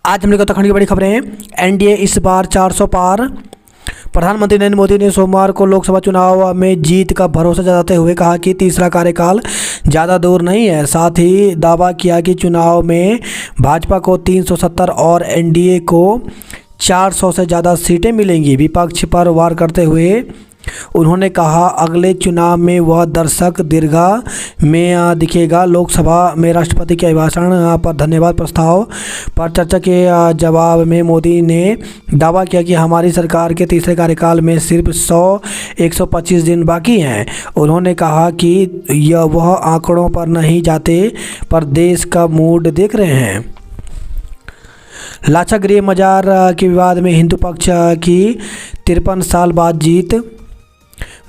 आज हमने उत्तराखंड की बड़ी खबरें। एनडीए इस बार 400 पार। प्रधानमंत्री नरेंद्र मोदी ने सोमवार को लोकसभा चुनाव में जीत का भरोसा जताते हुए कहा कि तीसरा कार्यकाल ज़्यादा दूर नहीं है। साथ ही दावा किया कि चुनाव में भाजपा को 370 और एनडीए को 400 से ज़्यादा सीटें मिलेंगी। विपक्ष पर वार करते हुए उन्होंने कहा अगले चुनाव में वह दर्शक दीर्घा में दिखेगा। लोकसभा में राष्ट्रपति के अभिभाषण पर धन्यवाद प्रस्ताव पर चर्चा के जवाब में मोदी ने दावा किया कि हमारी सरकार के तीसरे कार्यकाल में सिर्फ 125 दिन बाकी हैं। उन्होंने कहा कि वह आंकड़ों पर नहीं जाते पर देश का मूड देख रहे हैं। लाचा गृह मजार के विवाद में हिंदू पक्ष की 53 साल बाद जीत।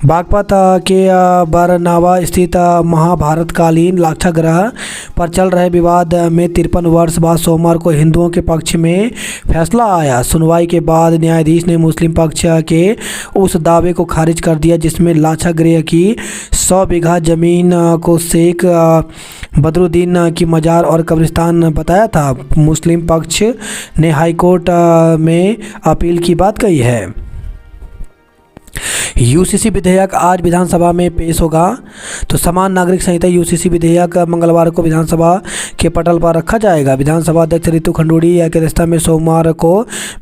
बागपत के बरनावा स्थित महाभारतकालीन लाक्षागृह पर चल रहे विवाद में 53 वर्ष बाद सोमवार को हिंदुओं के पक्ष में फैसला आया। सुनवाई के बाद न्यायाधीश ने मुस्लिम पक्ष के उस दावे को खारिज कर दिया जिसमें लाक्षागृह की 100 बीघा जमीन को शेख बदरुद्दीन की मजार और कब्रिस्तान बताया था। मुस्लिम पक्ष ने हाईकोर्ट में अपील की बात कही है। यूसीसी विधेयक आज विधानसभा में पेश होगा। तो समान नागरिक संहिता यूसीसी विधेयक मंगलवार को विधानसभा के पटल पर रखा जाएगा। विधानसभा अध्यक्ष रितु खंडूड़ी की अध्यक्षता में सोमवार को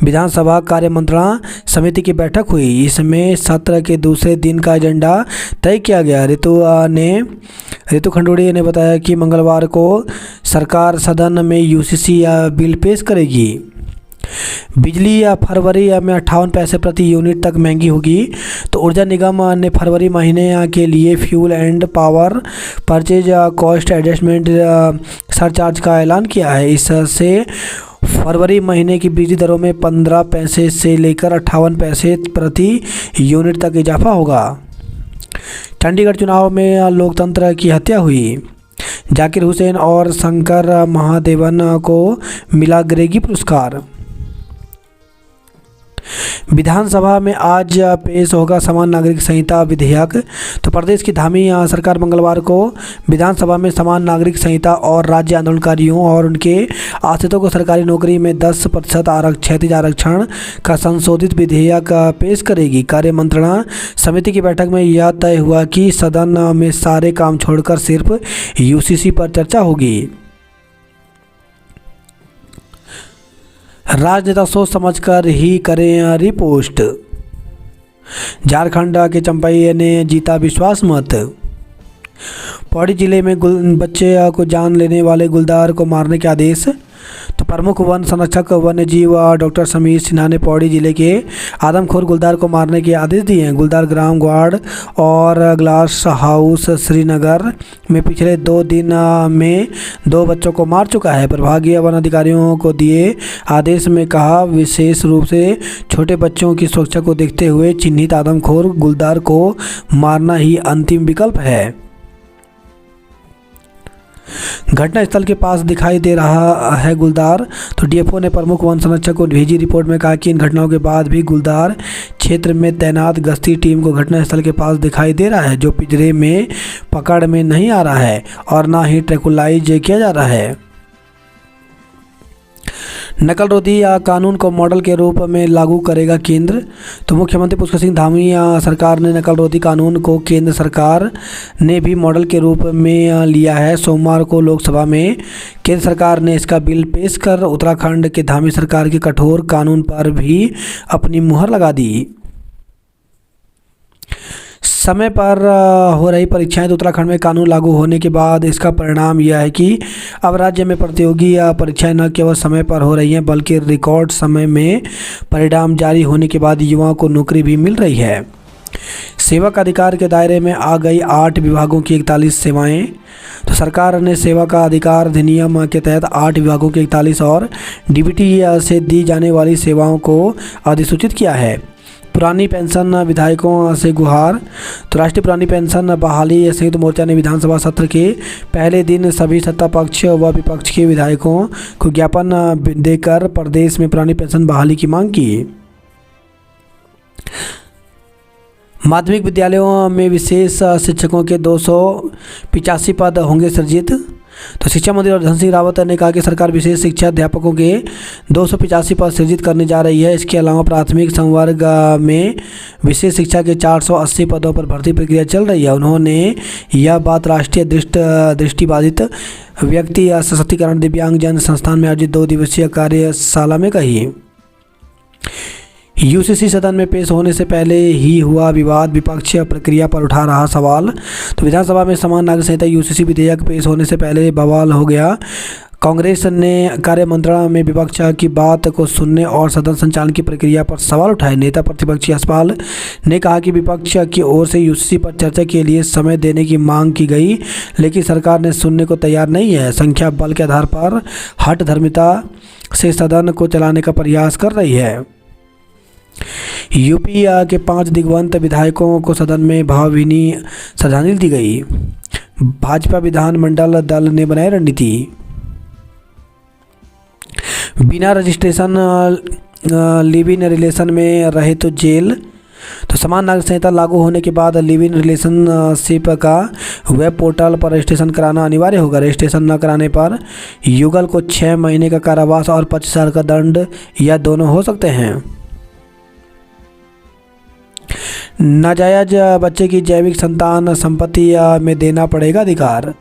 विधानसभा कार्य मंत्रणा समिति की बैठक हुई। इसमें सत्र के दूसरे दिन का एजेंडा तय किया गया। रितु खंडूड़ी ने बताया कि मंगलवार को सरकार सदन में यूसीसी बिल पेश करेगी। बिजली फरवरी में 58 पैसे प्रति यूनिट तक महंगी होगी। तो ऊर्जा निगम ने फरवरी महीने के लिए fuel and power purchase cost adjustment surcharge का ऐलान किया है। इससे फरवरी महीने की बिजली दरों में 15 पैसे से लेकर 58 पैसे प्रति यूनिट तक इजाफा होगा। चंडीगढ़ चुनाव में लोकतंत्र की हत्या हुई। जाकिर हुसैन और शंकर महादेवन को मिला ग्रेगी पुरस्कार। विधानसभा में आज पेश होगा समान नागरिक संहिता विधेयक। तो प्रदेश की धामी सरकार मंगलवार को विधानसभा में समान नागरिक संहिता और राज्य आंदोलनकारियों और उनके आश्रितों को सरकारी नौकरी में 10% क्षैतिज आरक्षण का संशोधित विधेयक पेश करेगी। कार्य मंत्रणा समिति की बैठक में यह तय हुआ कि सदन में सारे काम छोड़कर सिर्फ यूसीसी पर चर्चा होगी। राजनेता सोच समझकर ही करें रिपोस्ट। झारखंड के चंपई ने जीता विश्वास मत। पौड़ी जिले में बच्चे को जान लेने वाले गुलदार को मारने के आदेश। तो प्रमुख वन संरक्षक वन्य जीव डॉक्टर समीर सिन्हा ने पौड़ी जिले के आदमखोर गुलदार को मारने के आदेश दिए हैं। गुलदार ग्राम वार्ड और ग्लास हाउस श्रीनगर में पिछले 2 दिन में 2 बच्चों को मार चुका है। प्रभागीय वन अधिकारियों को दिए आदेश में कहा विशेष रूप से छोटे बच्चों की सुरक्षा को देखते हुए चिन्हित आदमखोर गुलदार को मारना ही अंतिम विकल्प है। घटनास्थल के पास दिखाई दे रहा है गुलदार। तो डीएफओ ने प्रमुख वन संरक्षक को भेजी रिपोर्ट में कहा कि इन घटनाओं के बाद भी गुलदार क्षेत्र में तैनात गश्ती टीम को घटनास्थल के पास दिखाई दे रहा है जो पिंजरे में पकड़ में नहीं आ रहा है और ना ही ट्रैकुलाइज किया जा रहा है। नकल रोधी कानून को मॉडल के रूप में लागू करेगा केंद्र। तो मुख्यमंत्री पुष्कर सिंह धामी सरकार ने नकल रोधी कानून को केंद्र सरकार ने भी मॉडल के रूप में लिया है। सोमवार को लोकसभा में केंद्र सरकार ने इसका बिल पेश कर उत्तराखंड के धामी सरकार के कठोर कानून पर भी अपनी मुहर लगा दी। समय पर हो रही परीक्षाएं। तो उत्तराखंड में कानून लागू होने के बाद इसका परिणाम यह है कि अब राज्य में प्रतियोगी परीक्षाएं न केवल समय पर हो रही हैं बल्कि रिकॉर्ड समय में परिणाम जारी होने के बाद युवाओं को नौकरी भी मिल रही है। सेवक अधिकार के दायरे में आ गई 8 विभागों की 41 सेवाएं। तो सरकार ने सेवा का अधिकार अधिनियम के तहत 8 विभागों की 41 और डीबीटी से दी जाने वाली सेवाओं को अधिसूचित किया है। पुरानी पेंशन विधायकों से गुहार। तो राष्ट्रीय पुरानी पेंशन बहाली संयुक्त मोर्चा ने विधानसभा सत्र के पहले दिन सभी सत्ता पक्ष व विपक्ष के विधायकों को ज्ञापन देकर प्रदेश में पुरानी पेंशन बहाली की मांग की। माध्यमिक विद्यालयों में विशेष शिक्षकों के 285 पद होंगे सृजित। तो शिक्षा मंत्री और धन सिंह रावत ने कहा कि सरकार विशेष शिक्षा अध्यापकों के 285 पद सृजित करने जा रही है। इसके अलावा प्राथमिक संवर्ग में विशेष शिक्षा के 480 पदों पर भर्ती प्रक्रिया चल रही है। उन्होंने यह बात राष्ट्रीय दृष्टिबाधित व्यक्ति सशक्तिकरण दिव्यांगजन संस्थान में आयोजित 2 दिवसीय कार्यशाला में कही। यूसीसी सदन में पेश होने से पहले ही हुआ विवाद, विपक्ष प्रक्रिया पर उठा रहा सवाल। तो विधानसभा में समान नागरिक संहिता यूसीसी विधेयक पेश होने से पहले बवाल हो गया। कांग्रेस ने कार्य मंत्रणा में विपक्ष की बात को सुनने और सदन संचालन की प्रक्रिया पर सवाल उठाए। नेता प्रतिपक्ष यशपाल ने कहा कि विपक्ष की ओर से यूसीसी पर चर्चा के लिए समय देने की मांग की गई, लेकिन सरकार ने सुनने को तैयार नहीं है। संख्या बल के आधार पर हठधर्मिता से सदन को चलाने का प्रयास कर रही है। यूपी के 5 दिग्वंत विधायकों को सदन में भावभीनी श्रद्धांजलि दी गई। भाजपा विधानमंडल दल ने बनाई रणनीति। बिना रजिस्ट्रेशन लिव इन रिलेशन में रहे तो जेल। तो समान नागरिक संहिता लागू होने के बाद लिव इन रिलेशनशिप का वेब पोर्टल पर रजिस्ट्रेशन कराना अनिवार्य होगा। रजिस्ट्रेशन न कराने पर युगल को 6 महीने का कारावास और 25,000 का दंड या दोनों हो सकते हैं। नाजायज बच्चे की जैविक संतान संपत्ति में देना पड़ेगा अधिकार।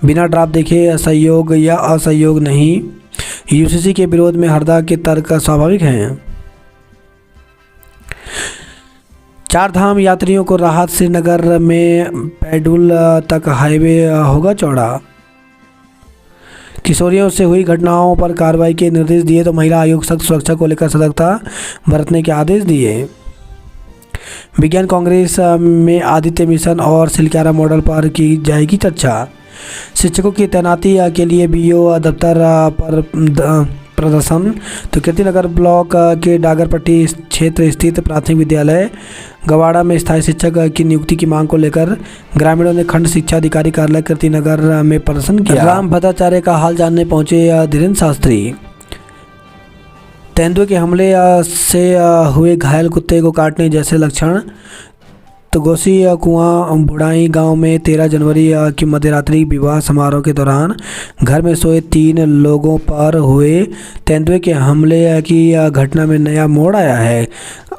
बिना ड्राफ्ट देखे सहयोग या असहयोग नहीं। यूसीसी के विरोध में हरदा के तर्क स्वाभाविक हैं। 4 धाम यात्रियों को राहत। श्रीनगर में पैडुल तक हाईवे होगा चौड़ा। किशोरियों से हुई घटनाओं पर कार्रवाई के निर्देश दिए। तो महिला आयोग सख्त सुरक्षा को लेकर सतर्कता बरतने के आदेश दिए। विज्ञान कांग्रेस में आदित्य मिशन और सिलक्यारा मॉडल पर की जाएगी चर्चा। शिक्षकों की तैनाती के लिए बीओ दफ्तर पर प्रदर्शन। तो कीर्तिनगर ब्लॉक के डागरपट्टी क्षेत्र स्थित प्राथमिक विद्यालय गवाड़ा में स्थायी शिक्षक की नियुक्ति की मांग को लेकर ग्रामीणों ने खंड शिक्षा अधिकारी कार्यालय कीर्तिनगर में प्रदर्शन किया। राम भट्टाचार्य का हाल जानने पहुंचे धीरेन्द्र शास्त्री। तेंदुए के हमले से हुए घायल कुत्ते को काटने जैसे लक्षण। तो गोसी कुआं बुढ़ाई गांव में 13 जनवरी की मध्यरात्रि विवाह समारोह के दौरान घर में सोए 3 लोगों पर हुए तेंदुए के हमले की घटना में नया मोड़ आया है।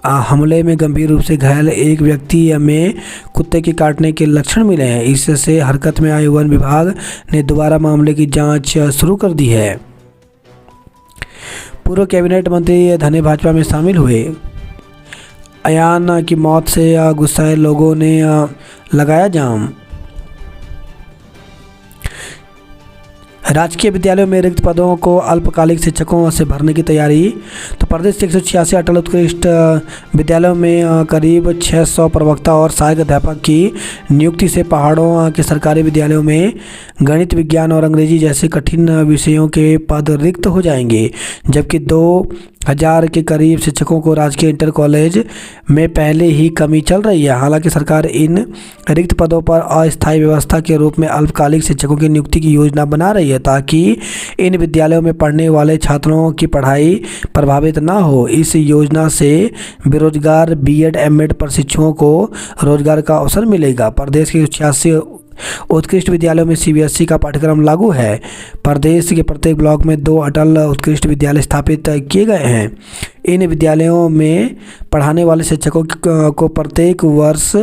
हमले में गंभीर रूप से घायल एक व्यक्ति में कुत्ते के काटने के लक्षण मिले हैं। इससे हरकत में आए वन विभाग ने दोबारा मामले की जांच शुरू कर दी है। पूर्व कैबिनेट मंत्री धने भाजपा में शामिल हुए। अयान की मौत से गुस्साए लोगों ने लगाया जाम। राजकीय विद्यालयों में रिक्त पदों को अल्पकालिक शिक्षकों से भरने की तैयारी। तो प्रदेश के 186 अटल उत्कृष्ट विद्यालयों में करीब 600 प्रवक्ता और सहायक अध्यापक की नियुक्ति से पहाड़ों के सरकारी विद्यालयों में गणित, विज्ञान और अंग्रेजी जैसे कठिन विषयों के पद रिक्त हो जाएंगे, जबकि 2000 के करीब शिक्षकों को राजकीय इंटर कॉलेज में पहले ही कमी चल रही है। हालांकि सरकार इन रिक्त पदों पर अस्थायी व्यवस्था के रूप में अल्पकालिक शिक्षकों की नियुक्ति की योजना बना रही है ताकि इन विद्यालयों में पढ़ने वाले छात्रों की पढ़ाई प्रभावित ना हो। इस योजना से बेरोजगार बीएड एमएड प्रशिक्षुओं को रोजगार का अवसर मिलेगा। प्रदेश के 86 उत्कृष्ट विद्यालयों में सीबीएसई का पाठ्यक्रम लागू है। प्रदेश के प्रत्येक ब्लॉक में 2 अटल उत्कृष्ट विद्यालय स्थापित किए गए हैं। इन विद्यालयों में पढ़ाने वाले शिक्षकों को प्रत्येक वर्ष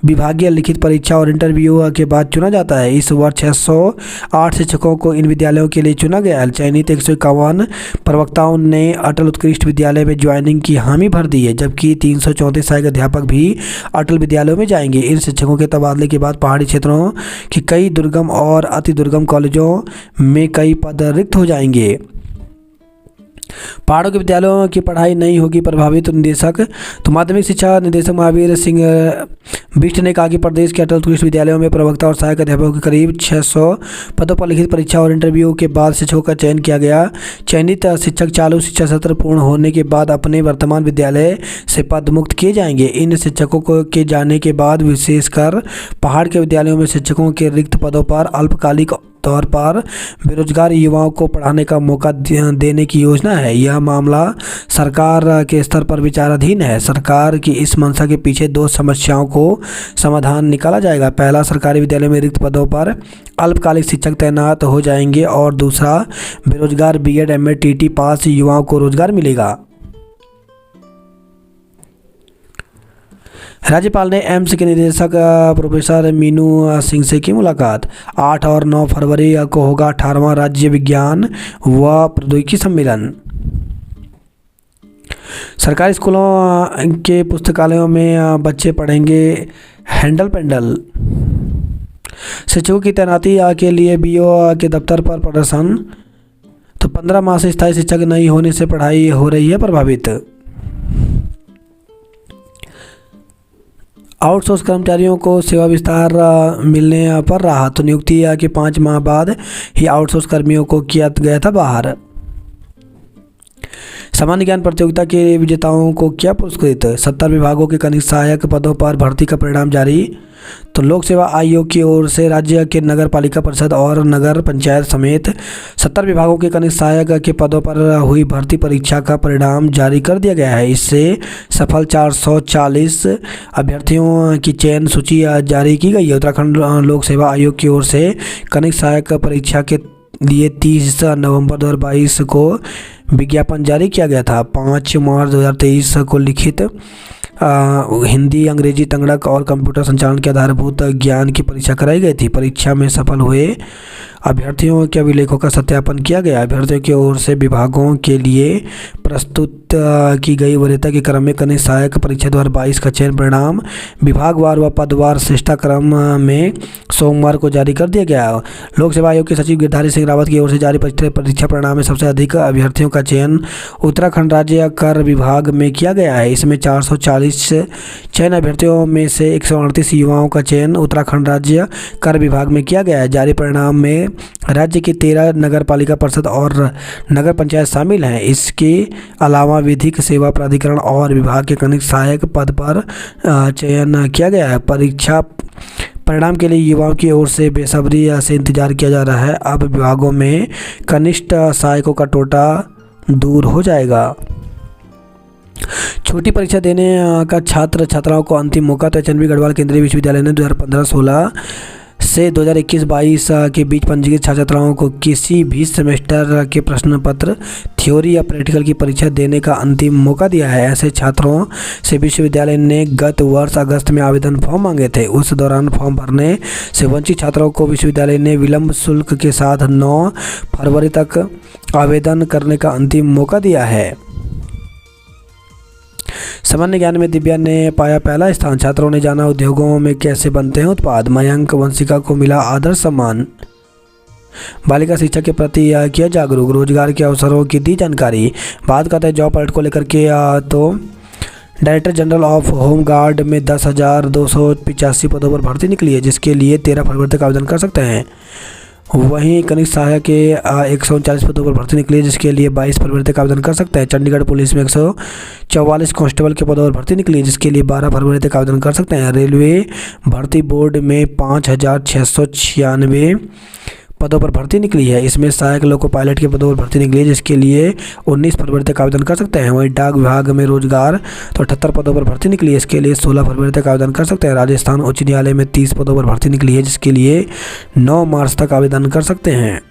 विभागीय लिखित परीक्षा और इंटरव्यू के बाद चुना जाता है। इस वर्ष 608 शिक्षकों को इन विद्यालयों के लिए चुना गया है। चयनित 151 प्रवक्ताओं ने अटल उत्कृष्ट विद्यालय में ज्वाइनिंग की हामी भर दी है, जबकि 334 सहायक अध्यापक भी अटल विद्यालयों में जाएंगे। इन शिक्षकों के तबादले के बाद पहाड़ी क्षेत्रों के कई दुर्गम और अति दुर्गम कॉलेजों में कई पद रिक्त हो जाएंगे। पहाड़ों के विद्यालयों की पढ़ाई नहीं होगी प्रभावित। निदेशक तो माध्यमिक शिक्षा निदेशक महावीर सिंह बिष्ट ने कहा कि प्रदेश के अटल उत्कृष्ट विद्यालयों में प्रवक्ता और सहायक अध्यापकों के करीब 600 पदों पर लिखित परीक्षा और इंटरव्यू के बाद शिक्षकों का चयन किया गया। चयनित शिक्षक चालू शिक्षा सत्र पूर्ण होने के बाद अपने वर्तमान विद्यालय से पद मुक्त किए जाएंगे। इन शिक्षकों के जाने के बाद विशेषकर पहाड़ के विद्यालयों में शिक्षकों के रिक्त पदों पर अल्पकालिक तौर पर बेरोजगार युवाओं को पढ़ाने का मौका देने की योजना है। यह मामला सरकार के स्तर पर विचाराधीन है। सरकार की इस मंशा के पीछे दो समस्याओं को समाधान निकाला जाएगा। पहला, सरकारी विद्यालय में रिक्त पदों पर अल्पकालिक शिक्षक तैनात हो जाएंगे और दूसरा, बेरोजगार बीएड एमएड टीटी पास युवाओं को रोजगार मिलेगा। राज्यपाल ने एम्स के निदेशक प्रोफेसर मीनू सिंह से की मुलाकात। 8 और 9 फरवरी को होगा 18वां राज्य विज्ञान व प्रौद्योगिकी सम्मेलन। सरकारी स्कूलों के पुस्तकालयों में बच्चे पढ़ेंगे हैंडल पेंडल। शिक्षकों की तैनाती के लिए बीओ के दफ्तर पर प्रदर्शन। तो 15 माह से स्थायी शिक्षक नहीं होने से पढ़ाई हो रही है प्रभावित। आउटसोर्स कर्मचारियों को सेवा विस्तार मिलने पर राहत। तो नियुक्ति के 5 माह बाद ही आउटसोर्स कर्मियों को किया गया था बाहर। सामान्य ज्ञान प्रतियोगिता के विजेताओं को क्या पुरस्कृत। 70 विभागों के कनिष्ठ सहायक पदों पर भर्ती का परिणाम जारी। तो लोक सेवा आयोग की ओर से राज्य के नगर पालिका परिषद और नगर पंचायत समेत 70 विभागों के कनिष्ठ सहायक के पदों पर हुई भर्ती परीक्षा का परिणाम जारी कर दिया गया है। इससे सफल 440 अभ्यर्थियों की चयन सूची जारी की गई है। उत्तराखंड लोक सेवा आयोग की ओर से कनिष्ठ सहायक परीक्षा के लिए 30 नवंबर 2022 को विज्ञापन जारी किया गया था। 5 मार्च 2023 को लिखित हिंदी, अंग्रेजी, तंगड़क और कंप्यूटर संचालन के आधारभूत ज्ञान की परीक्षा कराई गई थी। परीक्षा में सफल हुए अभ्यर्थियों के अभिलेखों का सत्यापन किया गया। अभ्यर्थियों की ओर से विभागों के लिए प्रस्तुत की गई वरीयता के क्रम में कनिष्ठ सहायक परीक्षा 2022 का चयन परिणाम विभागवार व पदवार श्रेष्ठाक्रम में सोमवार को जारी कर दिया गया। लोक सेवा आयोग के सचिव गिरधारी सिंह रावत की ओर से जारी परीक्षा परिणाम में सबसे अधिक अभ्यर्थियों का चयन उत्तराखंड राज्य कर विभाग में किया गया है। इसमें 440 चयन अभ्यर्थियों में से 138 युवाओं का चयन उत्तराखंड राज्य कर विभाग में किया गया है। जारी परिणाम में राज्य की 13 नगर पालिका परिषद और नगर पंचायत शामिल हैं। इसके अलावा विधिक सेवा प्राधिकरण और विभाग के कनिष्ठ सहायक पद पर चयन किया गया है। परीक्षा परिणाम के लिए युवाओं की ओर से बेसब्री से इंतजार किया जा रहा है। अब विभागों में कनिष्ठ सहायकों का टोटा दूर हो जाएगा। छोटी परीक्षा देने का छात्र छात्राओं को अंतिम मौका। तो एचएनबी गढ़वाल केंद्रीय विश्वविद्यालय ने 2015-16 से 2021-22 के बीच पंजीकृत छात्र छात्राओं को किसी भी सेमेस्टर के प्रश्न पत्र, थ्योरी या प्रैक्टिकल की परीक्षा देने का अंतिम मौका दिया है। ऐसे छात्रों से विश्वविद्यालय ने गत वर्ष अगस्त में आवेदन फॉर्म मांगे थे। उस दौरान फॉर्म भरने से वंचित छात्रों को विश्वविद्यालय ने विलंब शुल्क के साथ 9 फरवरी तक आवेदन करने का अंतिम मौका दिया है। सामान्य ज्ञान में दिव्या ने पाया पहला स्थान। छात्रों ने जाना उद्योगों में कैसे बनते हैं उत्पाद। मयंक वंशिका को मिला आदर्श सम्मान। बालिका शिक्षा के प्रति किया जागरूक। रोजगार के अवसरों की दी जानकारी। बात करते हैं जॉब अलर्ट को लेकर के तो director general of home guard में 10,285 पदों पर भर्ती निकली है, जिसके लिए 13 फरवरी तक आवेदन कर सकते हैं। वहीं कनिष्ठ सहायक के 139 पदों पर भर्ती निकली है, जिसके लिए 22 फरवरी तक आवेदन कर सकते हैं। चंडीगढ़ पुलिस में 144 कांस्टेबल के पदों पर भर्ती निकली है, जिसके लिए 12 फरवरी तक आवेदन कर सकते हैं। रेलवे भर्ती बोर्ड में 5,696 पदों पर भर्ती निकली है। इसमें सहायक लोको पायलट के पदों पर भर्ती निकली है, जिसके लिए 19 फरवरी तक आवेदन कर सकते हैं। वहीं डाक विभाग में रोजगार तो 78 पदों पर भर्ती निकली है, इसके लिए 16 फरवरी तक आवेदन कर सकते हैं। राजस्थान उच्च न्यायालय में 30 पदों पर भर्ती निकली है, जिसके लिए 9 मार्च तक आवेदन कर सकते हैं।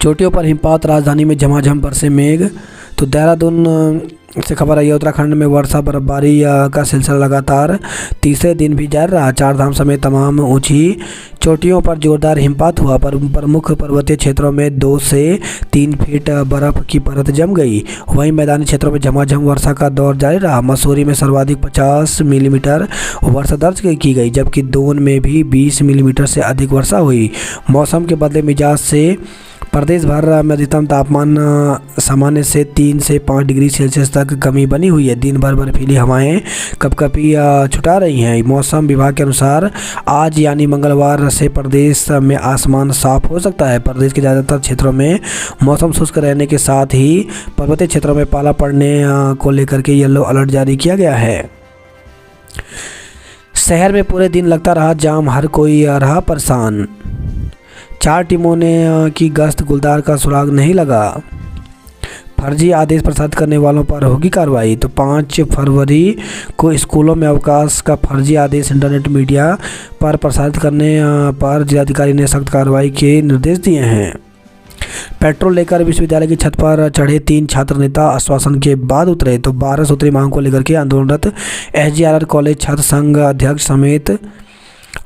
चोटियों पर हिमपात, राजधानी में झमाझम बरसे मेघ। तो देहरादून से खबर आई है, उत्तराखंड में वर्षा बर्फबारी का सिलसिला लगातार तीसरे दिन भी जारी रहा। चारधाम समेत तमाम ऊंची चोटियों पर जोरदार हिमपात हुआ। पर प्रमुख पर्वतीय क्षेत्रों में 2 से 3 फीट बर्फ की परत जम गई। वहीं मैदानी क्षेत्रों में झमाझम वर्षा का दौर जारी रहा। मसूरी में सर्वाधिक 50 मिलीमीटर वर्षा दर्ज की गई, जबकि दून में भी 20 मिलीमीटर से अधिक वर्षा हुई। मौसम के बदले मिजाज से प्रदेश भर में अधिकतम तापमान सामान्य से 3 से 5 डिग्री सेल्सियस तक कमी बनी हुई है। दिन भर बर्फीली हवाएं कपकपी छुटा रही हैं। मौसम विभाग के अनुसार आज यानी मंगलवार से प्रदेश में आसमान साफ हो सकता है। प्रदेश के ज़्यादातर क्षेत्रों में मौसम शुष्क रहने के साथ ही पर्वतीय क्षेत्रों में पाला पड़ने को लेकर के येलो अलर्ट जारी किया गया है। शहर में पूरे दिन लगता रहा जाम, हर कोई रहा परेशान। 4 टीमों ने की गश्त, गुलदार का सुराग नहीं लगा। फर्जी आदेश प्रसारित करने वालों पर होगी कार्रवाई। तो 5 फरवरी को स्कूलों में अवकाश का फर्जी आदेश इंटरनेट मीडिया पर प्रसारित करने पर जिलाधिकारी ने सख्त कार्रवाई के निर्देश दिए हैं। पेट्रोल लेकर विश्वविद्यालय की छत पर चढ़े 3 छात्र नेता आश्वासन के बाद उतरे। तो 12 सूत्री मांग को लेकर के आंदोलनरत SGRR कॉलेज छात्र संघ अध्यक्ष समेत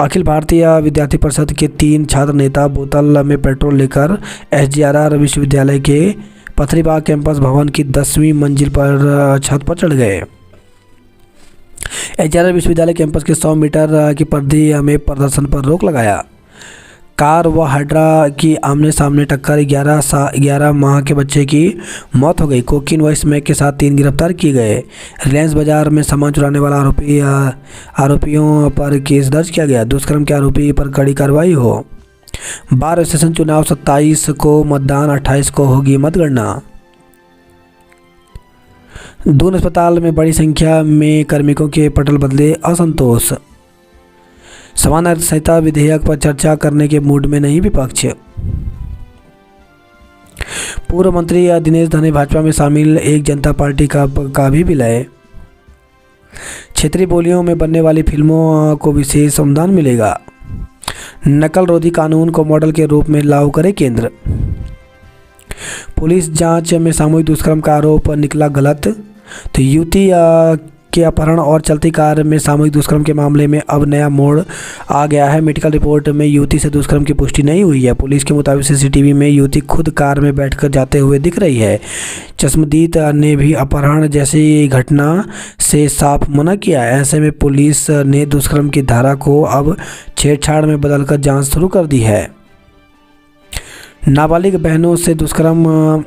अखिल भारतीय विद्यार्थी परिषद के 3 छात्र नेता बोतल में पेट्रोल लेकर SGRR विश्वविद्यालय के पथरीबाग कैंपस भवन की 10वीं मंजिल पर छत पर चढ़ गए। SGRR विश्वविद्यालय कैंपस के 100 मीटर की परिधि में प्रदर्शन पर रोक लगाया। कार व हाइड्रा की आमने सामने टक्कर, 11 माह के बच्चे की मौत हो गई। कोकीन व स्मैक के साथ 3 गिरफ्तार किए गए। रिलायंस बाजार में सामान चुराने वाला आरोपियों पर केस दर्ज किया गया। दुष्कर्म के आरोपी पर कड़ी कार्रवाई हो। बार स्टेशन चुनाव 27 को, मतदान 28 को होगी मतगणना। दून अस्पताल में बड़ी संख्या में कार्मिकों के पटल बदले, असंतोष। समान नागरिक संहिता विधेयक पर चर्चा करने के मूड में नहीं विपक्ष। पूर्व मंत्री दिनेश धने भाजपा में शामिल, एक जनता पार्टी का भी विलय। क्षेत्रीय बोलियों में बनने वाली फिल्मों को विशेष अनुदान मिलेगा। नकल रोधी कानून को मॉडल के रूप में लागू करे केंद्र। पुलिस जांच में सामूहिक दुष्कर्म का आरोप निकला गलत। तो युवती के अपहरण और चलती कार में सामूहिक दुष्कर्म के मामले में अब नया मोड़ आ गया है। मेडिकल रिपोर्ट में युवती से दुष्कर्म की पुष्टि नहीं हुई है। पुलिस के मुताबिक CCTV में युवती खुद कार में बैठकर जाते हुए दिख रही है। चश्मदीद ने भी अपहरण जैसी घटना से साफ मना किया है। ऐसे में पुलिस ने दुष्कर्म की धारा को अब छेड़छाड़ में बदलकर जांच शुरू कर दी है। नाबालिग बहनों से दुष्कर्म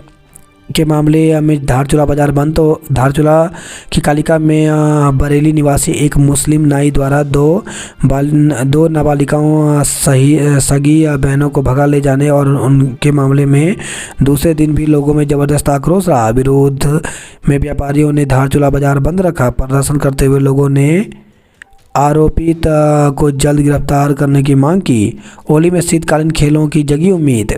के मामले में धारचूला बाजार बंद। तो धारचूला की कालिका में बरेली निवासी एक मुस्लिम नाई द्वारा दो नाबालिकाओं सगी बहनों को भगा ले जाने और उनके मामले में दूसरे दिन भी लोगों में ज़बरदस्त आक्रोश रहा। विरोध में व्यापारियों ने धारचूला बाजार बंद रखा। प्रदर्शन करते हुए लोगों ने आरोपित को जल्द गिरफ्तार करने की मांग की। होली में शीतकालीन खेलों की जगी उम्मीद।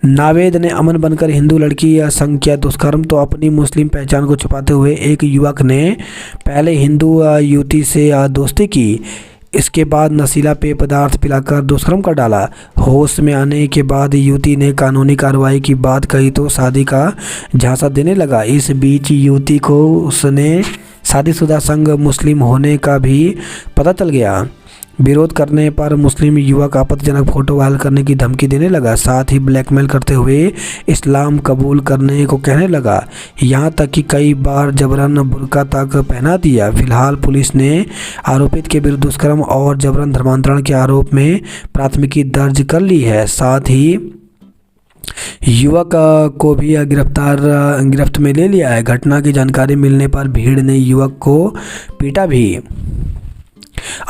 नावेद ने अमन बनकर हिंदू लड़की संग किया दुष्कर्म। तो अपनी मुस्लिम पहचान को छुपाते हुए एक युवक ने पहले हिंदू युवती से दोस्ती की, इसके बाद नशीला पेय पदार्थ पिलाकर दुष्कर्म कर डाला। होश में आने के बाद युवती ने कानूनी कार्रवाई की बात कही तो शादी का झांसा देने लगा। इस बीच युवती को उसने शादीशुदा संग मुस्लिम होने का भी पता चल गया। विरोध करने पर मुस्लिम युवक आपत्तिजनक फोटो वायरल करने की धमकी देने लगा। साथ ही ब्लैकमेल करते हुए इस्लाम कबूल करने को कहने लगा। यहां तक कि कई बार जबरन बुर्का तक पहना दिया। फिलहाल पुलिस ने आरोपित के विरुद्ध दुष्कर्म और जबरन धर्मांतरण के आरोप में प्राथमिकी दर्ज कर ली है। साथ ही युवक को भी गिरफ्त में ले लिया है। घटना की जानकारी मिलने पर भीड़ ने युवक को पीटा भी।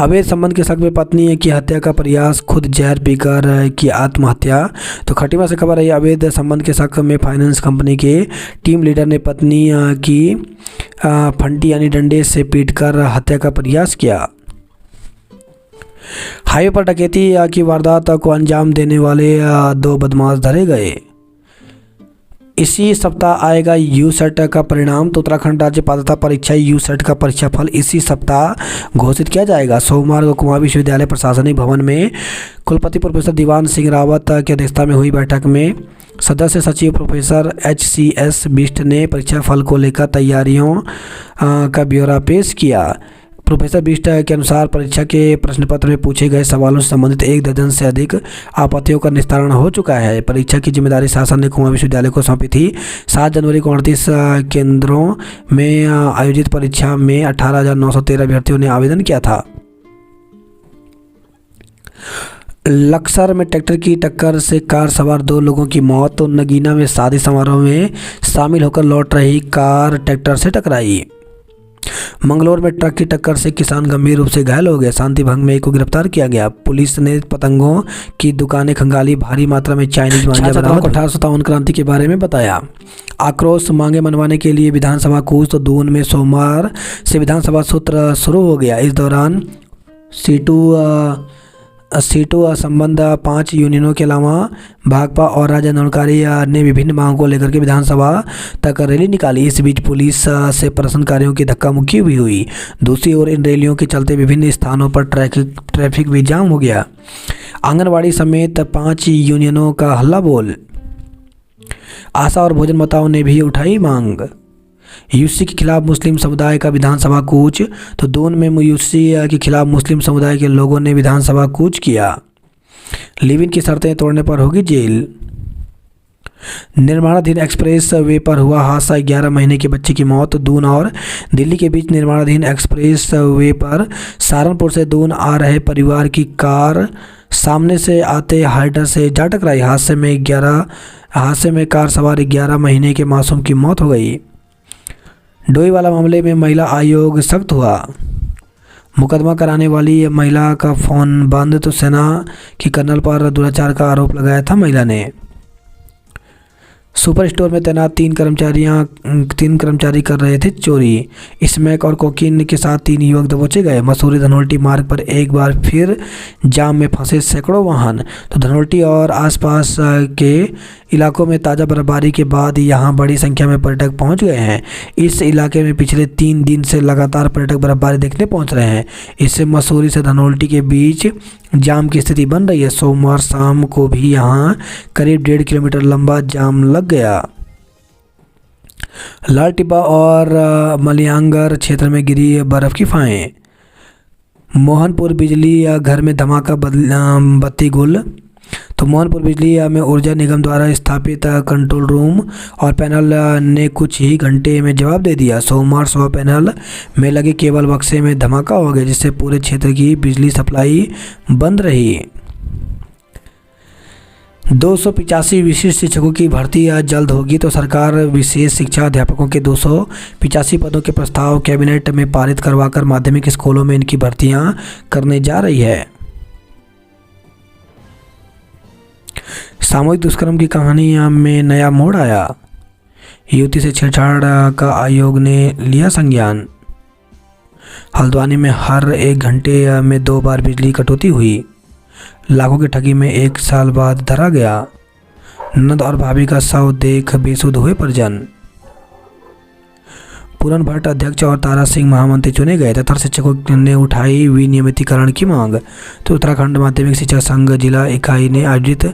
अवैध संबंध के शक में पत्नी की हत्या का प्रयास, खुद जहर पीकर की आत्महत्या। तो खटीमा से खबर है, अवैध संबंध के शक में फाइनेंस कंपनी के टीम लीडर ने पत्नी की फंटी यानी डंडे से पीटकर हत्या का प्रयास किया। हाईवे पर डकैती की वारदात को अंजाम देने वाले 2 बदमाश धरे गए। इसी सप्ताह आएगा यूसेट का परिणाम। तो उत्तराखंड राज्य पात्रता परीक्षा यूसेट का परीक्षाफल इसी सप्ताह घोषित किया जाएगा। सोमवार को कुमाऊं विश्वविद्यालय प्रशासनिक भवन में कुलपति प्रोफेसर दीवान सिंह रावत की अध्यक्षता में हुई बैठक में सदस्य सचिव प्रोफेसर HCS बिष्ट ने परीक्षाफल को लेकर तैयारियों का ब्यौरा पेश किया। प्रोफेसर बिष्ट के अनुसार परीक्षा के प्रश्न पत्र में पूछे गए सवालों से संबंधित 1 दर्जन से अधिक आपत्तियों का निस्तारण हो चुका है। परीक्षा की जिम्मेदारी शासन ने कुमाऊं विश्वविद्यालय को सौंपी थी। 7 जनवरी को 38 केंद्रों में आयोजित परीक्षा में 18,913 अभ्यर्थियों ने आवेदन किया था। लक्सर में ट्रैक्टर की टक्कर से कार सवार 2 लोगों की मौत। तो नगीना में शादी समारोह में शामिल होकर लौट रही कार ट्रैक्टर से टकराई। मंगलौर में ट्रक की टक्कर से किसान गंभीर रूप से घायल हो गए। शांति भंग में एक को गिरफ्तार किया गया। पुलिस ने पतंगों की दुकानें खंगाली। भारी मात्रा में चाइनीज मांझा बरामद। 1857 क्रांति के बारे में बताया। आक्रोश मांगे मनवाने के लिए विधानसभा कूच। तो दून में सोमवार से विधानसभा सत्र शुरू हो गया। इस दौरान सीटू सीटों संबंध 5 यूनियनों के अलावा भाकपा और राजद आंदोलनकारी ने विभिन्न मांगों को लेकर के विधानसभा तक रैली निकाली। इस बीच पुलिस से प्रदर्शनकारियों की धक्का मुक्की भी हुई। दूसरी ओर इन रैलियों के चलते विभिन्न स्थानों पर ट्रैफिक भी जाम हो गया। आंगनबाड़ी समेत 5 यूनियनों का हल्ला बोल। आशा और भोजनदाताओं ने भी उठाई मांग। यूसी के खिलाफ मुस्लिम समुदाय का विधानसभा कूच। तो दून में यूसी के खिलाफ मुस्लिम समुदाय के लोगों ने विधानसभा कूच किया। लिव इन की शर्तें तोड़ने पर होगी जेल। निर्माणाधीन एक्सप्रेस वे पर हुआ हादसा, 11 महीने के बच्चे की मौत। दून और दिल्ली के बीच निर्माणाधीन एक्सप्रेस वे पर सहारनपुर से दून आ रहे परिवार की कार सामने से आते हाइडर से जा टकराई। हादसे में कार सवार 11 महीने के मासूम की मौत हो गई। डोईवाला मामले में महिला आयोग सख्त हुआ। मुकदमा कराने वाली महिला का फ़ोन बंद। तो सेना की कर्नल पर दुराचार का आरोप लगाया था महिला ने। सुपर स्टोर में तैनात 3 कर्मचारी कर रहे थे चोरी। स्मैक और कोकीन के साथ 3 युवक दबोचे गए। मसूरी धनोल्टी मार्ग पर एक बार फिर जाम में फंसे सैकड़ों वाहन। तो धनोल्टी और आसपास के इलाकों में ताज़ा बर्फबारी के बाद यहां बड़ी संख्या में पर्यटक पहुंच गए हैं। इस इलाके में पिछले 3 दिन से लगातार पर्यटक बर्फबारी देखने पहुंच रहे हैं। इससे मसूरी से धनोल्टी के बीच जाम की स्थिति बन रही है। सोमवार शाम को भी यहां करीब 1.5 किलोमीटर लंबा जाम लग गया। लाल टिब्बा और मलियांगर क्षेत्र में गिरी बर्फ की फाहें। मोहनपुर बिजली घर में धमाका, बत्ती गुल। तो मोहनपुर बिजली में ऊर्जा निगम द्वारा स्थापित कंट्रोल रूम और पैनल ने कुछ ही घंटे में जवाब दे दिया। सोमवार सुबह पैनल में लगे केबल बक्से में धमाका हो गया, जिससे पूरे क्षेत्र की बिजली सप्लाई बंद रही। 285 विशिष्ट शिक्षकों की भर्ती जल्द होगी। तो सरकार विशेष शिक्षा अध्यापकों के 285 पदों के प्रस्ताव कैबिनेट में पारित करवाकर माध्यमिक स्कूलों में इनकी भर्तियां करने जा रही है। सामूहिक दुष्कर्म की कहानी में नया मोड़ आया। युवती से छेड़छाड़ का आयोग ने लिया संज्ञान। हल्द्वानी में हर 1 घंटे में 2 बार बिजली कटौती हुई। लाखों की ठगी में 1 साल बाद धरा गया। नंद और भाभी का शव देख बेसुध हुए परिजन। पूरन भट्ट अध्यक्ष और तारा सिंह महामंत्री चुने गए। तथा शिक्षकों ने उठाई विनियमितीकरण की मांग। तो उत्तराखंड माध्यमिक शिक्षा संघ जिला इकाई ने आयोजित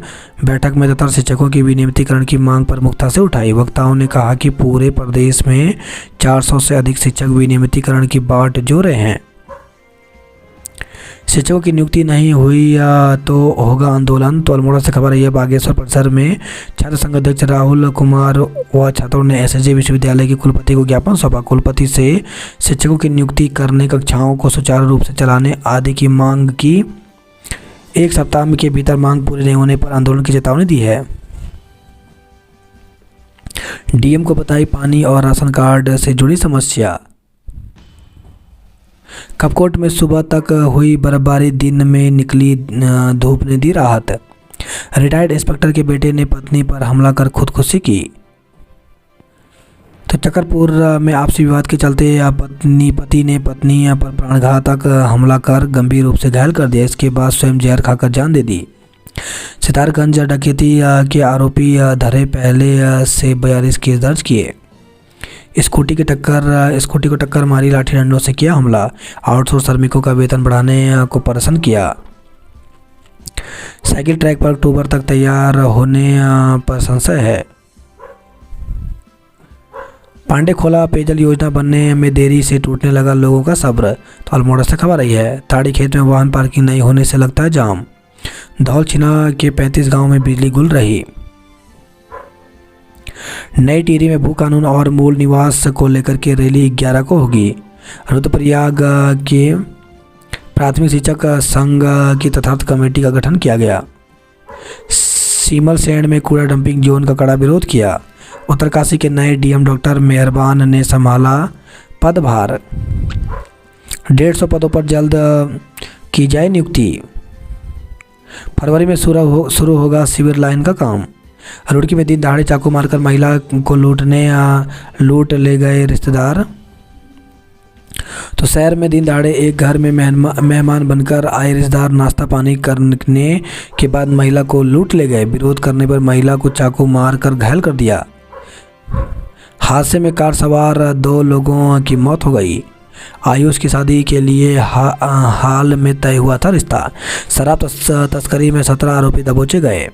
बैठक में तथा शिक्षकों की विनियमितीकरण की मांग प्रमुखता से उठाई। वक्ताओं ने कहा कि पूरे प्रदेश में 400 से अधिक शिक्षक विनियमितीकरण की बाट जोड़ रहे हैं। शिक्षकों की नियुक्ति नहीं हुई तो होगा आंदोलन। तो अल्मोड़ा से खबर है, बागेश्वर परिसर में छात्र संघ अध्यक्ष राहुल कुमार व छात्रों ने एसएसजे विश्वविद्यालय के कुलपति को ज्ञापन सौंपा। कुलपति से शिक्षकों की नियुक्ति करने, कक्षाओं को सुचारू रूप से चलाने आदि की मांग की। 1 सप्ताह के भीतर मांग पूरी नहीं होने पर आंदोलन की चेतावनी दी है। डीएम को बताई पानी और राशन कार्ड से जुड़ी समस्या। कपकोट में सुबह तक हुई बर्फबारी, दिन में निकली धूप ने दी राहत। रिटायर्ड इंस्पेक्टर के बेटे ने पत्नी पर हमला कर खुदकुशी की। तो चकरपुर में आपसी विवाद के चलते पति ने पत्नी पर प्राणघातक हमला कर गंभीर रूप से घायल कर दिया। इसके बाद स्वयं जहर खाकर जान दे दी। सितारगंज डकैती के आरोपी धरे, पहले से 42 केस दर्ज किए। स्कूटी को टक्कर मारी, लाठी डंडों से किया हमला। आउटसोर्स श्रमिकों का वेतन बढ़ाने को परेशान किया। साइकिल ट्रैक पर अक्टूबर तक तैयार होने पर संशय है। पांडे खोला पेयजल योजना बनने में देरी से टूटने लगा लोगों का सब्र। तो अल्मोड़ा से खबर आई है, ताड़ी खेत में वाहन पार्किंग नहीं होने से लगता है जाम। धौल छिना के 35 गांव में बिजली गुल रही। नई टिहरी में भू कानून और मूल निवास को लेकर के रैली 11 को होगी। रुद्रप्रयाग के प्राथमिक शिक्षक संघ की तथार्थ कमेटी का गठन किया गया। सीमल सैंड में कूड़ा डंपिंग जोन का कड़ा विरोध किया। उत्तरकाशी के नए डीएम डॉक्टर मेहरबान ने संभाला पदभार। 150 पदों पर जल्द की जाए नियुक्ति। फरवरी में शुरू होगा सिविल लाइन का काम। रुड़की में दिन दहाड़े चाकू मारकर महिला को लूट ले गए रिश्तेदार। तो शहर में दिन दहाड़े एक घर में मेहमान बनकर आए रिश्तेदार नाश्ता पानी करने के बाद महिला को लूट ले गए। विरोध करने पर महिला को चाकू मार कर घायल कर दिया। हादसे में कार सवार 2 लोगों की मौत हो गई। आयुष की शादी के लिए हाल में तय हुआ था रिश्ता। शराब तस्करी में 17 आरोपी दबोचे गए।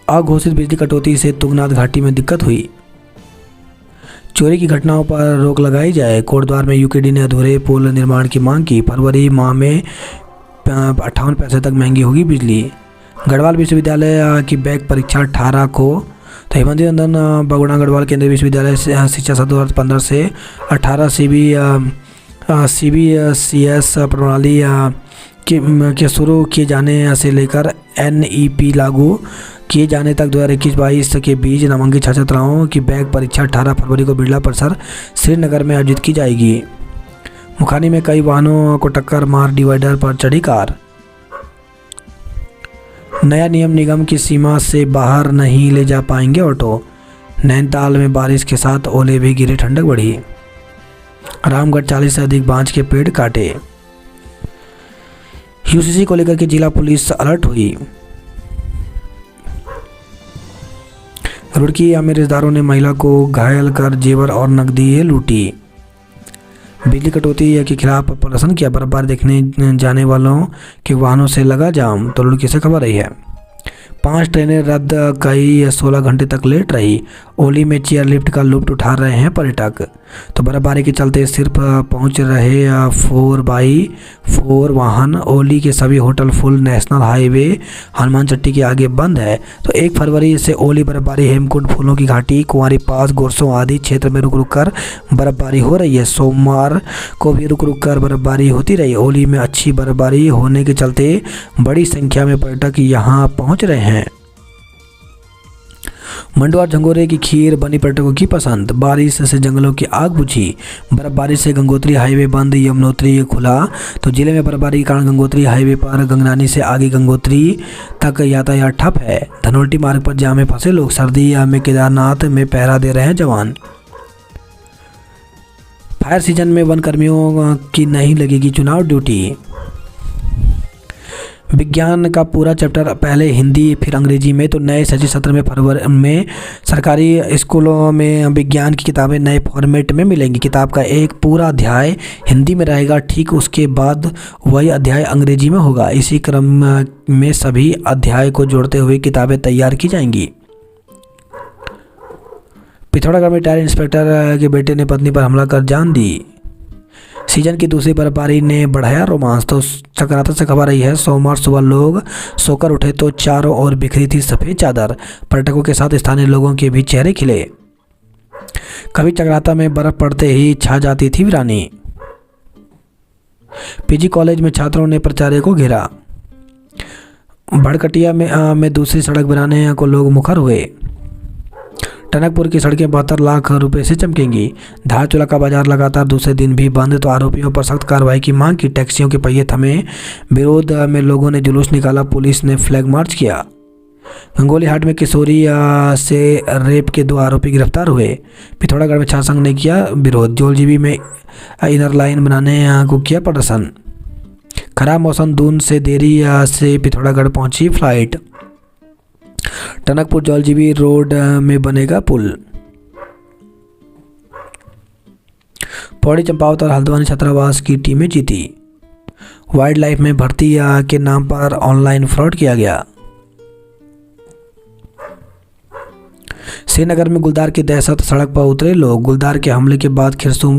अघोषित बिजली कटौती से तुंगनाथ घाटी में दिक्कत हुई। चोरी की घटनाओं पर रोक लगाई जाए। कोटद्वार में यूकेडी ने अधूरे पुल निर्माण की मांग की। फरवरी माह में 58 पैसे तक महंगी होगी बिजली। गढ़वाल विश्वविद्यालय की बैक परीक्षा 18 को। तो हेमंत नंदन बगुड़ा गढ़वाल केंद्रीय विश्वविद्यालय शिक्षा सत्र 2015 से 18 CBCS प्रणाली के शुरू किए जाने से लेकर NEP लागू किए जाने तक 2021-22 के बीच नामांकित छात्र छात्राओं की बैक परीक्षा 18 फरवरी को बिरला परिसर श्रीनगर में आयोजित की जाएगी। मुखानी में कई वाहनों को टक्कर मार डिवाइडर पर चढ़ी कार। नया नियम निगम की सीमा से बाहर नहीं ले जा पाएंगे ऑटो। नैनीताल में बारिश के साथ ओले भी गिरे, ठंडक बढ़ी। रामगढ़ 40 से अधिक बांज के पेड़ काटे। यूसीसी को लेकर के जिला पुलिस अलर्ट हुई। रुड़की में रिश्तेदारों ने महिला को घायल कर जेवर और नकदी लूटी। बिजली कटौती के खिलाफ प्रदर्शन किया। बर्फबारी देखने जाने वालों के वाहनों से लगा जाम। तो रुड़की से खबर रही है। 5 ट्रेनें रद्द, कई 16 घंटे तक लेट रही। ओली में चेयर लिफ्ट का लुत्फ उठा रहे हैं पर्यटक। तो बर्फबारी के चलते सिर्फ पहुंच रहे 4x4 वाहन। ओली के सभी hotel full. National highway Hanuman Chatti के आगे बंद है। तो 1 फरवरी से ओली बर्फबारी, हेमकुंड, फूलों की घाटी, कुंवारी पास, गोरसों आदि क्षेत्र में रुक रुक कर बर्फबारी हो रही है। सोमवार को भी रुक रुक कर बर्फबारी होती रही। ओली में अच्छी बर्फबारी होने के चलते बड़ी संख्या में पर्यटक यहाँ पहुँच रहे हैं। मंडुआ झंगोरे की खीर बनी पर्यटकों की पसंद। बारिश से जंगलों की आग बुझी। बर्फबारी से गंगोत्री हाईवे बंद, यमुनोत्री खुला। तो जिले में बर्फबारी के कारण गंगोत्री हाईवे पर गंगनानी से आगे गंगोत्री तक यातायात ठप है। धनोल्टी मार्ग पर जाम में फंसे लोग। सर्दी में केदारनाथ में पहरा दे रहे हैं जवान। फायर सीजन में वन कर्मियों की नहीं लगेगी चुनाव ड्यूटी। विज्ञान का पूरा चैप्टर पहले हिंदी फिर अंग्रेजी में। तो नए शैक्षिक सत्र में फरवरी में सरकारी स्कूलों में विज्ञान की किताबें नए फॉर्मेट में मिलेंगी। किताब का एक पूरा अध्याय हिंदी में रहेगा, ठीक उसके बाद वही अध्याय अंग्रेजी में होगा। इसी क्रम में सभी अध्याय को जोड़ते हुए किताबें तैयार की जाएंगी। पिथौरागढ़ में टायर इंस्पेक्टर के बेटे ने पत्नी पर हमला कर जान दी। सीजन की दूसरी बर्फबारी ने बढ़ाया रोमांस। तो चक्राता से खबर रही है। सोमवार सुबह लोग सोकर उठे तो चारों ओर बिखरी थी सफ़ेद चादर। पर्यटकों के साथ स्थानीय लोगों के भी चेहरे खिले। कभी चक्राता में बर्फ पड़ते ही छा जाती थी वीरानी। पीजी कॉलेज में छात्रों ने प्राचार्य को घेरा। भड़कटिया में दूसरी सड़क बनाने को लोग मुखर हुए। टनकपुर की सड़कें 72 लाख रुपए से चमकेंगी। धारचूला का बाजार लगातार दूसरे दिन भी बंद। तो आरोपियों पर सख्त कार्रवाई की मांग की। टैक्सियों के पहिए थमे। विरोध में लोगों ने जुलूस निकाला। पुलिस ने फ्लैग मार्च किया। गंगोली हाट में किशोरी से रेप के 2 आरोपी गिरफ्तार हुए। पिथौरागढ़ में छात्र संघ ने किया विरोध। जोलजीबी में इनर लाइन बनाने को किया प्रदर्शन। खराब मौसम, दून से देरी से पिथौरागढ़ पहुंची फ्लाइट। टनकपुर जौलजीबी रोड में बनेगा पुल। पौड़ी, चंपावत और हल्द्वानी छात्रावास की टीमें जीती। वाइल्ड लाइफ में भर्ती के नाम पर ऑनलाइन फ्रॉड किया गया। श्रीनगर में गुलदार की दहशत, सड़क पर उतरे लोग। गुलदार के हमले के बाद खिरसू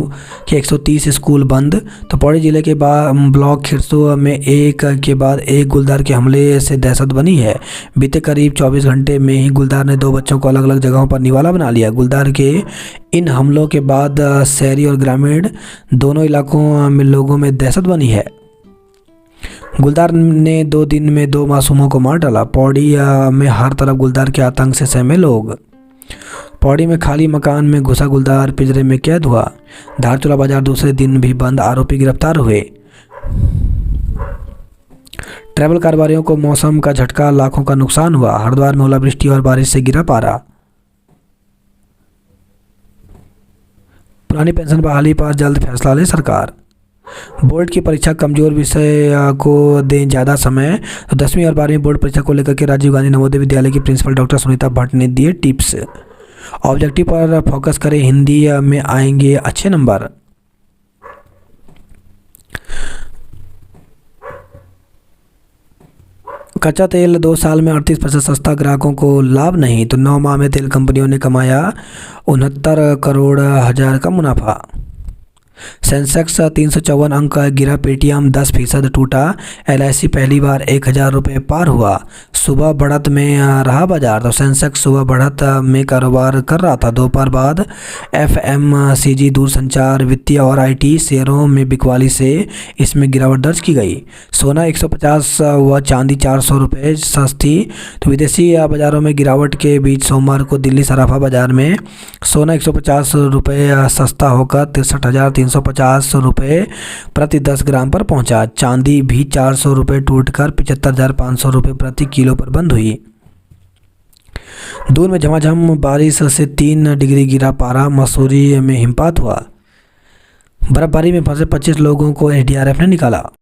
के 130 स्कूल बंद। तो पौड़ी जिले के ब्लॉक खिरसू में एक के बाद एक गुलदार के हमले से दहशत बनी है। बीते करीब 24 घंटे में ही गुलदार ने 2 बच्चों को अलग अलग जगहों पर निवाला बना लिया। गुलदार के इन हमलों के बाद शहरी और ग्रामीण दोनों इलाकों में लोगों में दहशत बनी है। गुलदार ने 2 दिन में 2 मासूमों को मार डाला। पौड़ी में हर तरफ गुलदार के आतंक से सहमे लोग। पौड़ी में खाली मकान में घुसा गुलदार, पिंजरे में कैद हुआ। धारचूला बाजार दूसरे दिन भी बंद, आरोपी गिरफ्तार हुए। ट्रैवल कारोबारियों को मौसम का झटका, लाखों का नुकसान हुआ। हरिद्वार में ओलावृष्टि और बारिश से गिरा पारा। पुरानी पेंशन बहाली पर जल्द फैसला ले सरकार। बोर्ड की परीक्षा कमजोर विषय को दें ज़्यादा समय। तो 10वीं और 12वीं बोर्ड परीक्षा को लेकर के राजीव गांधी नवोदय विद्यालय की प्रिंसिपल डॉक्टर सुनीता भट्ट ने दिए टिप्स। ऑब्जेक्टिव पर फोकस करें, हिंदी में आएंगे अच्छे नंबर। कच्चा तेल 2 साल में 38% सस्ता, ग्राहकों को लाभ नहीं। तो 9 माह में तेल कंपनियों ने कमाया 69 करोड़ हजार का मुनाफा। सेंसेक्स 354 अंक गिरा, पेटीएम 10% टूटा। LIC पहली बार 1000 रुपये पार हुआ। सुबह बढ़त में रहा बाजार। तो सेंसेक्स सुबह बढ़त में कारोबार कर रहा था। दोपहर बाद FMCG, दूरसंचार, वित्तीय और IT शेयरों में बिकवाली से इसमें गिरावट दर्ज की गई। सोना 150 व चांदी 400 रुपये सस्ती। तो विदेशी बाज़ारों में गिरावट के बीच सोमवार को दिल्ली सराफा बाज़ार में सोना 150 रुपये सस्ता होकर 63,350 रुपये प्रति 10 ग्राम पर पहुंचा। चांदी भी 400 रुपये टूटकर 75,500 रुपये प्रति किलो पर बंद हुई। दूर में झमाझम बारिश से 3 डिग्री गिरा पारा। मसूरी में हिमपात हुआ। बर्फबारी में फंसे 25 लोगों को SDRF ने निकाला।